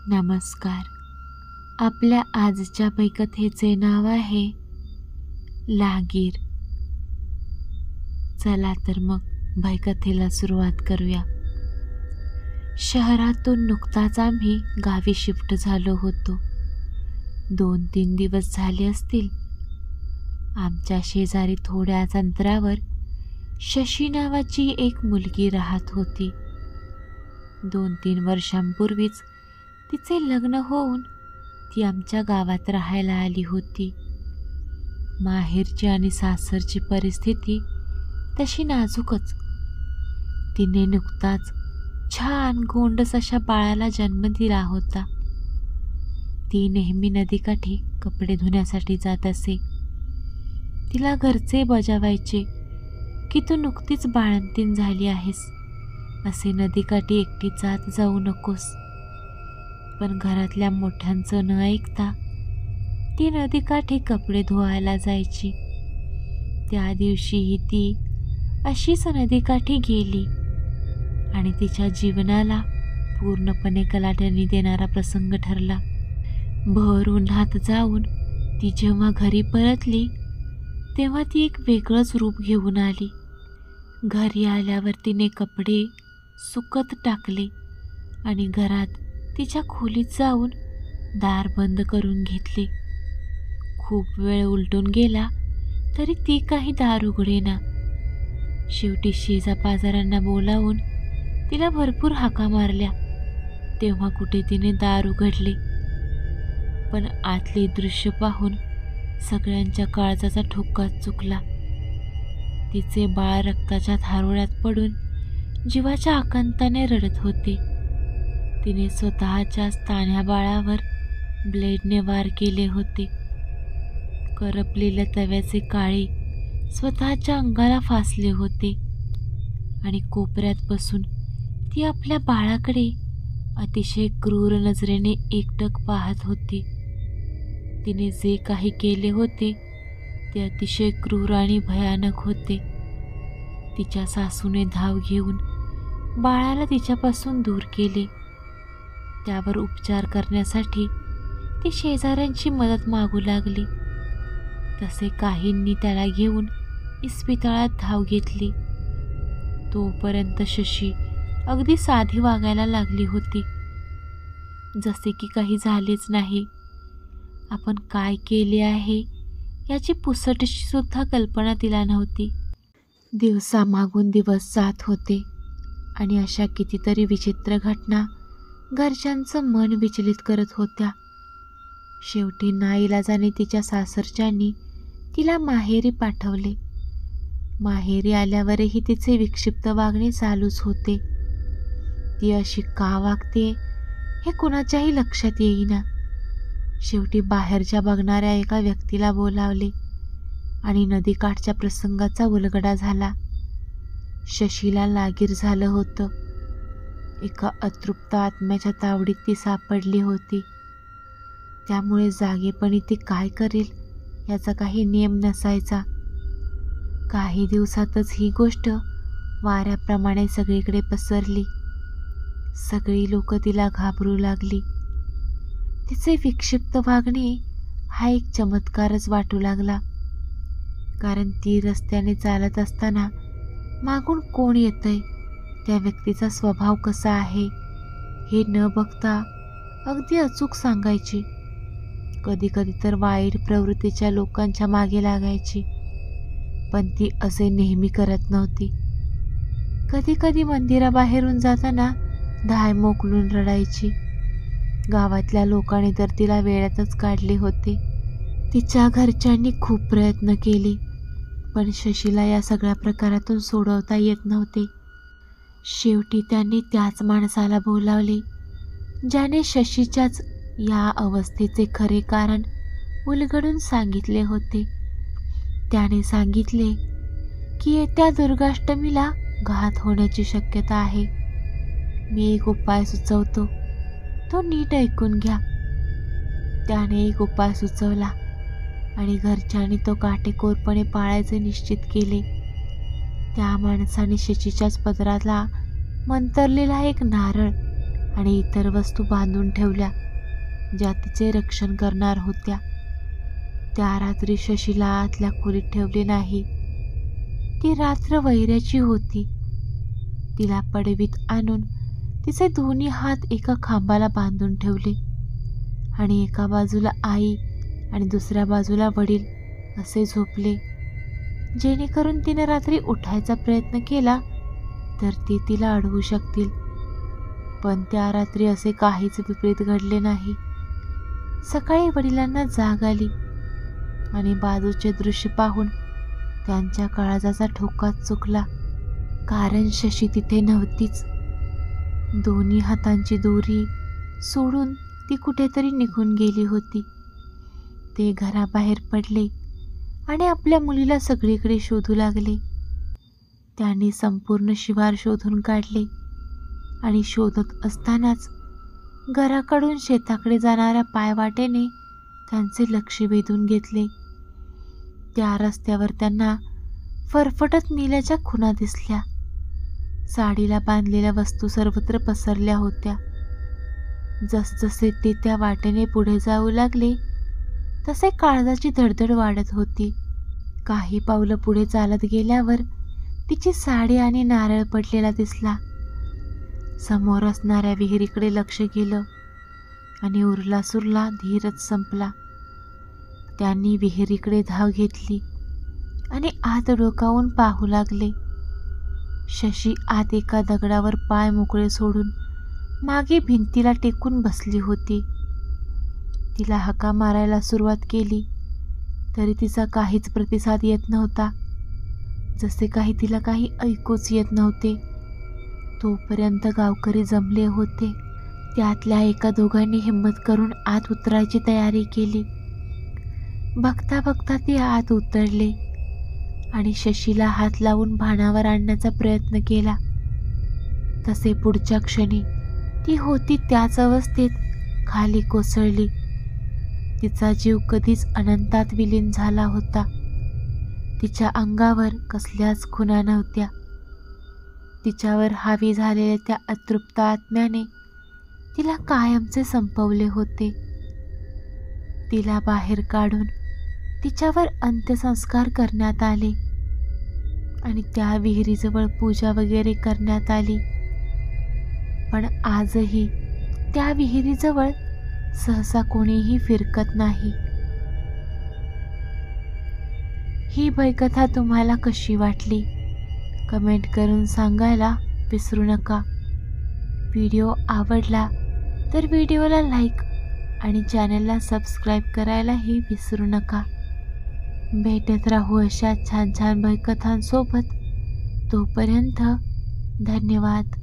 नमस्कार. आपल्या आजच्या कथेचे नाव आहे लागीर. चला तर मग कथेला सुरुवात करूया. शहरातून नुकताच आम्ही गावी शिफ्ट झालो होतो. 2-3 दिवस झाले असतील. आमच्या शेजारी थोड्याच अंतरावर शशी नावाची एक मुलगी राहत होती. 2-3 वर्षांपूर्वीच तिचे लग्न होऊन ती आमच्या गावात राहायला आली होती. माहेरची आणि सासरची परिस्थिती तशी नाजूकच. तिने नुकताच छान गोंडस अशा बाळाला जन्म दिला होता. ती नेहमी नदीकाठी कपडे धुण्यासाठी जात असे. तिला घरचे बजावायचे की तू नुकतीच बाळंतीण झाली आहेस, असे नदीकाठी एकटी जात जाऊ नकोस. पण घरातल्या मोठ्यांचं न ऐकता ती नदीकाठी कपडे धुवायला जायची. त्या दिवशीही ती अशीच नदीकाठी गेली आणि तिच्या जीवनाला पूर्णपणे कलाटणी देणारा प्रसंग ठरला. भर उन्हात जाऊन ती जेव्हा घरी परतली तेव्हा ती एक वेगळंच रूप घेऊन आली. घरी आल्यावर तिने कपडे सुकत टाकले आणि घरात तिच्या खोलीत जाऊन दार बंद करून घेतले. खूप वेळ उलटून गेला तरी ती काही दार उघडेना. शेवटी शेजापाजारांना बोलावून तिला भरपूर हाका मारल्या. तेव्हा कुठे तिने दार उघडले. पण आतले दृश्य पाहून सगळ्यांच्या काळजाचा ठोका चुकला. तिचे बाळ रक्ताच्या थारोळ्यात पडून जीवाच्या आकांताने रडत होते. तिने स्वतःच्या तान्ह्या बाळावर ब्लेडने वार केले होते. करपलेल्या तव्याचे काळे स्वतःच्या अंगाला फासले होते आणि कोपऱ्यात बसून ती आपल्या बाळाकडे अतिशय क्रूर नजरेने एकटक पाहत होती. तिने जे काही केले होते ते अतिशय क्रूर आणि भयानक होते. तिच्या सासूने धाव घेऊन बाळाला तिच्यापासून दूर केले. त्यावर उपचार करण्यासाठी ती शेजाऱ्यांची मदत मागू लागली. तसे काहींनी त्याला घेऊन इस्पितळात धाव घेतली. तोपर्यंत शशी अगदी साधी वागायला लागली होती, जसे की काही झालेच नाही. आपण काय केले आहे याची पुसटशी सुद्धा कल्पना तिला नव्हती. दिवसामागून दिवस जात होते आणि अशा कितीतरी विचित्र घटना घरच्यांचं मन विचलित करत होत्या. शेवटी नाईलाजाने तिच्या सासरच्यांनी तिला माहेरी पाठवले. माहेरी आल्यावरही तिचे विक्षिप्त वागणे चालूच होते. ती अशी का वागते हे कुणाच्याही लक्षात येईना. शेवटी बाहेरच्या बघणाऱ्या एका व्यक्तीला बोलावले आणि नदीकाठच्या प्रसंगाचा उलगडा झाला. शशीला लागीर झालं होतं. एका अतृप्त आत्म्याच्या तावडीत ती सापडली होती. त्यामुळे जागेपणी ती काय करेल याचा काही नेम नसायचा. काही दिवसातच ही गोष्ट वाऱ्याप्रमाणे सगळीकडे पसरली. सगळी लोक तिला घाबरू लागली. तिचे विक्षिप्त वागणे हा एक चमत्कारच वाटू लागला. कारण ती रस्त्याने चालत असताना मागून कोण येतंय, त्या व्यक्तीचा स्वभाव कसा आहे हे न बघता अगदी अचूक सांगायची. कधी कधी तर वाईट प्रवृत्तीच्या लोकांच्या मागे लागायची. पण ती असे नेहमी करत नव्हती. कधी कधी मंदिराबाहेरून जाताना धाय मोकलून रडायची. गावातल्या लोकांनी तर तिला वेळातच काढले होते. तिच्या घरच्यांनी खूप प्रयत्न केले, पण शशीला या सगळ्या प्रकारातून सोडवता येत नव्हते. शेवटी त्यांनी त्याच माणसाला बोलावले ज्याने शशीच्याच या अवस्थेचे खरे कारण उलगडून सांगितले होते. त्याने सांगितले की येत्या दुर्गाष्टमीला घात होण्याची शक्यता आहे. मी एक उपाय सुचवतो, तो नीट ऐकून घ्या. त्याने एक उपाय सुचवला आणि घरच्यांनी तो काटेकोरपणे पाळायचे निश्चित केले. त्या माणसाने शशीच्याच पदराला मंतरलेला एक नारळ आणि इतर वस्तू बांधून ठेवल्या ज्या तिचे रक्षण करणार होत्या. त्या रात्री शशीला आतल्या खोलीत ठेवले नाही. ती रात्र वैऱ्याची होती. तिला पडवीत आणून तिचे दोन्ही हात एका खांबाला बांधून ठेवले आणि एका बाजूला आई आणि दुसऱ्या बाजूला वडील असे झोपले, जेणेकरून तिने रात्री उठायचा प्रयत्न केला तर ते तिला अडवू शकतील. पण त्या रात्री असे काहीच विपरीत घडले नाही. सकाळी वडिलांना जाग आली आणि बाजूचे दृश्य पाहून त्यांच्या काळजाचा ठोका चुकला, कारण शशी तिथे नव्हतीच. दोन्ही हातांची दोरी सोडून ती कुठेतरी निघून गेली होती. ते घराबाहेर पडले आणि आपल्या मुलीला सगळीकडे शोधू लागले. त्यांनी संपूर्ण शिवार शोधून काढले आणि शोधत असतानाच घराकडून शेताकडे जाणाऱ्या पायवाटेने त्यांचे लक्ष वेधून घेतले. त्या रस्त्यावर त्यांना फरफटत निल्याच्या खुणा दिसल्या. साडीला बांधलेल्या वस्तू सर्वत्र पसरल्या होत्या. जसजसे ते त्या वाटेने पुढे जाऊ लागले तसे काळजाची धडधड वाढत होती. काही पावलं पुढे चालत गेल्यावर तिची साडी आणि नारळ पडलेला दिसला. समोर असणाऱ्या विहिरीकडे लक्ष गेलं आणि उरला सुरला धीरच संपला. त्यांनी विहिरीकडे धाव घेतली आणि आत डोकावून पाहू लागले. शशी आत एका दगडावर पाय मोकळे सोडून मागे भिंतीला टेकून बसली होती. तिला हाका मारायला सुरुवात केली तरी तिचा काहीच प्रतिसाद येत नव्हता, जसे काही तिला काही ऐकूच येत नव्हते. तोपर्यंत गावकरी जमले होते. त्यातल्या एका दोघांनी हिंमत करून आत उतरायची तयारी केली. बघता बघता ते आत उतरले आणि शशीला हात लावून भानावर आणण्याचा प्रयत्न केला. तसे पुढच्या क्षणी ती होती त्याच अवस्थेत खाली कोसळली. तिचा जीव कधीच अनंतात विलीन झाला होता. तिच्या अंगावर कसल्याच खुणा नव्हत्या. तिच्यावर हावी झालेल्या त्या अतृप्त आत्म्याने तिला कायमचे संपवले होते. तिला बाहेर काढून तिच्यावर अंत्यसंस्कार करण्यात आले आणि त्या विहिरीजवळ पूजा वगैरे करण्यात आली. पण आजही त्या विहिरीजवळ सहसा कोणीही फिरकत नाही. ही भयकथा तुम्हाला कशी वाटली कमेंट करून सांगायला विसरू नका. व्हिडिओ आवडला तर व्हिडिओला लाईक आणि चॅनलला सबस्क्राईब करायलाही विसरू नका. भेटत राहू अशा छान छान भयकथांसोबत. तोपर्यंत धन्यवाद.